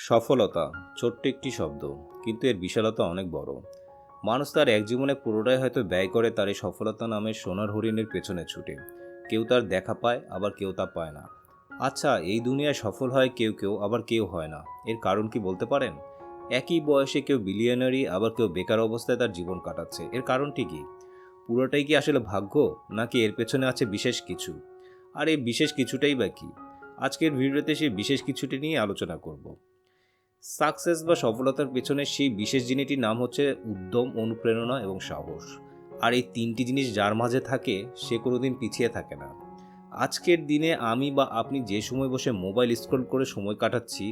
সফলতা ছোট্ট একটি শব্দ, কিন্তু এর বিশালতা অনেক বড়। মানুষ তার এক জীবনে পুরোটাই হয়তো ব্যয় করে তার এই সফলতা নামের সোনার হরিণের পেছনে ছুটে। কেউ তার দেখা পায়, আবার কেউ তা পায় না। আচ্ছা, এই দুনিয়ায় সফল হয় কেউ কেউ, আবার কেউ হয় না। এর কারণ কি বলতে পারেন? একই বয়সে কেউ বিলিয়নারি, আবার কেউ বেকার অবস্থায় তার জীবন কাটাচ্ছে। এর কারণটি কি? পুরোটাই কি আসলে ভাগ্য, নাকি এর পেছনে আছে বিশেষ কিছু? আর এই বিশেষ কিছুটাই বা কি? আজকের ভিডিওতে সেই বিশেষ কিছুটি নিয়ে আলোচনা করব। সাকসেস বা সফলতার পেছনে সেই বিশেষ জিনিসটির নাম হচ্ছে উদ্যম, অনুপ্রেরণা এবং সাহস। আর এই তিনটি জিনিস যার মাঝে থাকে, সে কোনোদিন পিছিয়ে থাকে না। আজকের দিনে আমি বা আপনি যে সময় বসে মোবাইল স্ক্রল করে সময় কাটাচ্ছি,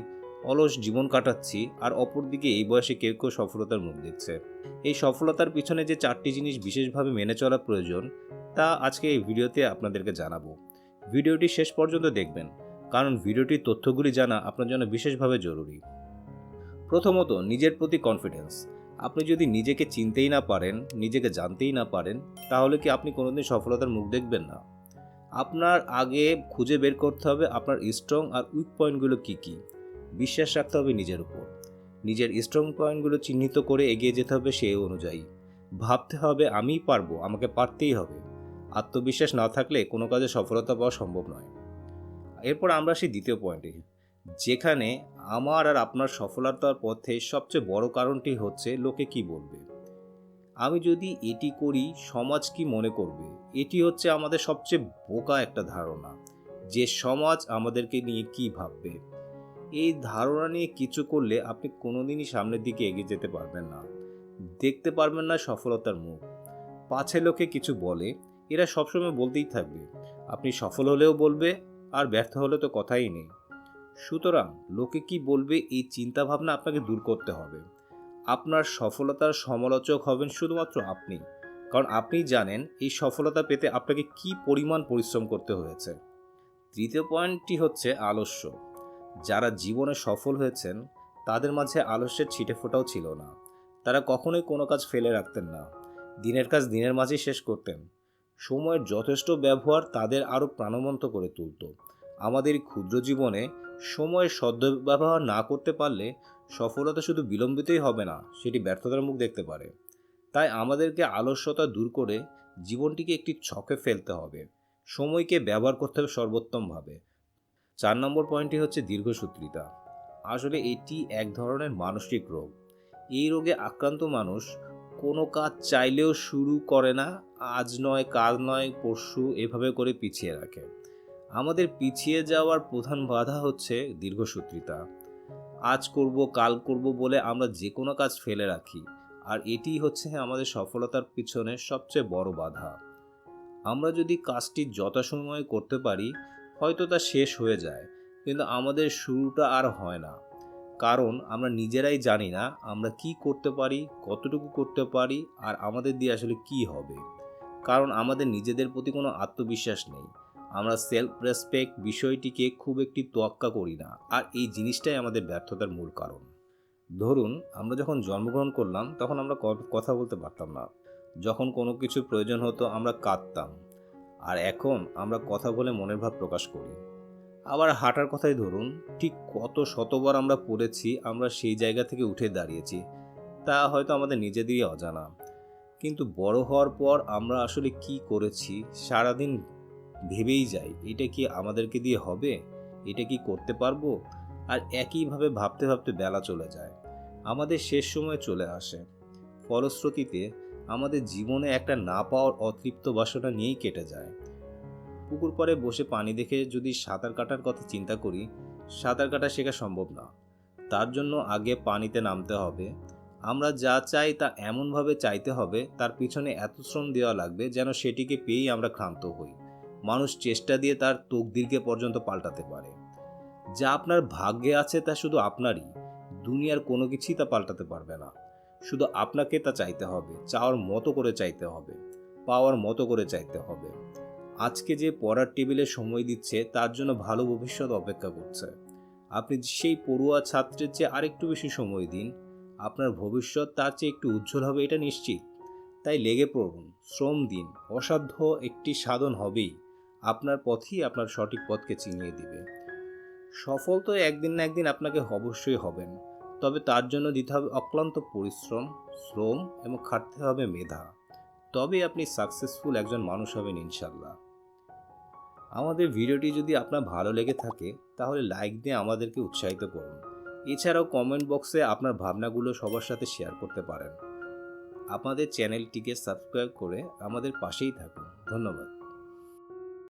অলস জীবন কাটাচ্ছি, আর অপরদিকে এই বয়সে কেউ কেউ সফলতার মুখ দেখছে। এই সফলতার পিছনে যে চারটি জিনিস বিশেষভাবে মেনে চলা প্রয়োজন, তা আজকে এই ভিডিওতে আপনাদেরকে জানাবো। ভিডিওটি শেষ পর্যন্ত দেখবেন, কারণ ভিডিওটির তথ্যগুলি জানা আপনার জন্য বিশেষভাবে জরুরি। প্রথমত, নিজের প্রতি কনফিডেন্স। আপনি যদি নিজেকে চিনতেই না পারেন, নিজেকে জানতেই না পারেন, তাহলে কি আপনি কোনোদিন সফলতার মুখ দেখবেন না? আপনার আগে খুঁজে বের করতে হবে আপনার স্ট্রং আর উইক পয়েন্টগুলো কী কী। বিশ্বাস রাখতে হবে নিজের উপর। নিজের স্ট্রং পয়েন্টগুলো চিহ্নিত করে এগিয়ে যেতে হবে সেই অনুযায়ী। ভাবতে হবে আমিই পারবো, আমাকে পারতেই হবে। আত্মবিশ্বাস না থাকলে কোনো কাজে সফলতা পাওয়া সম্ভব নয়। এরপর আমরা আসি দ্বিতীয় পয়েন্টে, যেখানে আমার আর আপনার সফলতার পথে সবচেয়ে বড় কারণটি হচ্ছে লোকে কি বলবে। আমি যদি এটি করি, সমাজ কি মনে করবে। এটি হচ্ছে আমাদের সবচেয়ে বোকা একটা ধারণা, যে সমাজ আমাদেরকে নিয়ে কি ভাববে। এই ধারণা নিয়ে কিছু করলে আপনি কোনোদিনই সামনের দিকে এগিয়ে যেতে পারবেন না, দেখতে পারবেন না সফলতার মুখ। পাছে লোকে কিছু বলে, এরা সবসময় বলতেই থাকবে। আপনি সফল হলেও বলবে, আর ব্যর্থ হলে তো কথাই নেই। সুতরাং লোকে কি বলবে এই চিন্তাভাবনা আপনাকে দূর করতে হবে। আপনার সফলতার সমালোচক হবেন শুধুমাত্র আপনি, কারণ আপনি জানেন এই সফলতা পেতে আপনাকে কি পরিমাণ পরিশ্রম করতে হয়েছে। তৃতীয় পয়েন্টটি হচ্ছে আলস্য। যারা জীবনে সফল হয়েছেন, তাদের মাঝে আলস্যের ছিটেফোঁটাও ছিল না। তারা কখনোই কোনো কাজ ফেলে রাখতেন না। দিনের কাজ দিনের মাঝেই শেষ করতেন। সময়ের যথেষ্ট ব্যবহার তাদের আরও প্রাণবন্ত করে তুলত। আমাদের এই ক্ষুদ্র জীবনে সময়ের সদ্ব্যবহার না করতে পারলে সফলতা শুধু বিলম্বিতই হবে না, সেটি ব্যর্থতার মুখ দেখতে পারে। তাই আমাদেরকে আলস্যতা দূর করে জীবনটিকে একটি ছকে ফেলতে হবে। সময়কে ব্যবহার করতে হবে সর্বোত্তমভাবে। 4 নম্বর পয়েন্টটি হচ্ছে দীর্ঘসূত্রিতা। আসলে এটি এক ধরনের মানসিক রোগ। এই রোগে আক্রান্ত মানুষ কোনো কাজ চাইলেও শুরু করে না। আজ নয় কাল নয় পরশু এভাবে করে পিছিয়ে রাখে। আমাদের পিছিয়ে যাওয়ার প্রধান বাধা হচ্ছে দীর্ঘসূত্রিতা। আজ করব কাল করব বলে আমরা যে কোনো কাজ ফেলে রাখি, আর এটিই হচ্ছে আমাদের সফলতার পিছনে সবচেয়ে বড় বাধা। আমরা যদি কাজটি যথাসময়ে করতে পারি, হয়তো তা শেষ হয়ে যায়, কিন্তু আমাদের শুরুটা আর হয় না। কারণ আমরা নিজেরাই জানি না আমরা কি করতে পারি, কতটুকু করতে পারি, আর আমাদের দিয়ে আসলে কি হবে। কারণ আমাদের নিজেদের প্রতি কোনো আত্মবিশ্বাস নেই। আমরা সেলফ রেসপেক্ট বিষয়টিকে খুব একটি তোয়াক্কা করি না, আর এই জিনিসটাই আমাদের ব্যর্থতার মূল কারণ। ধরুন, আমরা যখন জন্মগ্রহণ করলাম তখন আমরা কথা বলতে পারতাম না। যখন কোনো কিছুর প্রয়োজন হতো আমরা কাঁদতাম। আর এখন আমরা কথা বলে মনের ভাব প্রকাশ করি। আবার হাঁটার কথাই ধরুন, ঠিক কত শতবার আমরা পড়েছি, আমরা সেই জায়গা থেকে উঠে দাঁড়িয়েছি, তা হয়তো আমাদের নিজেদেরই অজানা। কিন্তু বড় হওয়ার পর আমরা আসলে কি করেছি সারাদিন ভেবেই যাই, এটা কি আমাদেরকে দিয়ে হবে, এটা কি করতে পারবো। আর একইভাবে ভাবতে ভাবতে বেলা চলে যায়, আমাদের শেষ সময় চলে আসে। ফলশ্রুতিতে আমাদের জীবনে একটা না পাওয়ার অতৃপ্ত বাসনা নিয়েই কেটে যায়। পুকুর পাড়ে বসে পানি দেখে যদি সাঁতার কাটার কথা চিন্তা করি, সাঁতার কাটা শেখা সম্ভব না। তার জন্য আগে পানিতে নামতে হবে। আমরা যা চাই তা এমনভাবে চাইতে হবে, তার পিছনে এত শ্রম দেওয়া লাগবে যেন সেটিকে পেয়েই আমরা ক্ষান্ত হই। মানুষ চেষ্টা দিয়ে তার তকদিরকে পর্যন্ত পাল্টাতে পারে। যা আপনার ভাগ্যে আছে তা শুধু আপনারই। দুনিয়ার কোনো কিছুই তা পাল্টাতে পারবে না। শুধু আপনাকে তা চাইতে হবে, চাওয়ার মতো করে চাইতে হবে, পাওয়ার মতো করে চাইতে হবে। আজকে যে পড়ার টেবিলে সময় দিচ্ছে, তার জন্য ভালো ভবিষ্যৎ অপেক্ষা করছে। আপনি সেই পড়ুয়া ছাত্রের চেয়ে আরেকটু বেশি সময় দিন, আপনার ভবিষ্যৎ তার চেয়ে একটু উজ্জ্বল হবে, এটা নিশ্চিত। তাই লেগে পড়ুন, শ্রম দিন। অসাধ্য একটি সাধন হবেই। আপনার পথই আপনার সঠিক পথকে চিনিয়ে দিবে। সফল তো একদিন না একদিন আপনাকে অবশ্যই হবেন, তবে তার জন্য দিতে হবে অক্লান্ত পরিশ্রম, শ্রম এবং খাটতে হবে মেধা। তবে আপনি সাকসেসফুল একজন মানুষ হবেন ইনশাল্লাহ। আমাদের ভিডিওটি যদি আপনার ভালো লেগে থাকে তাহলে লাইক দিয়ে আমাদেরকে উৎসাহিত করুন। এছাড়াও কমেন্ট বক্সে আপনার ভাবনাগুলো সবার সাথে শেয়ার করতে পারেন। আমাদের চ্যানেলটিকে সাবস্ক্রাইব করে আমাদের পাশেই থাকুন। ধন্যবাদ।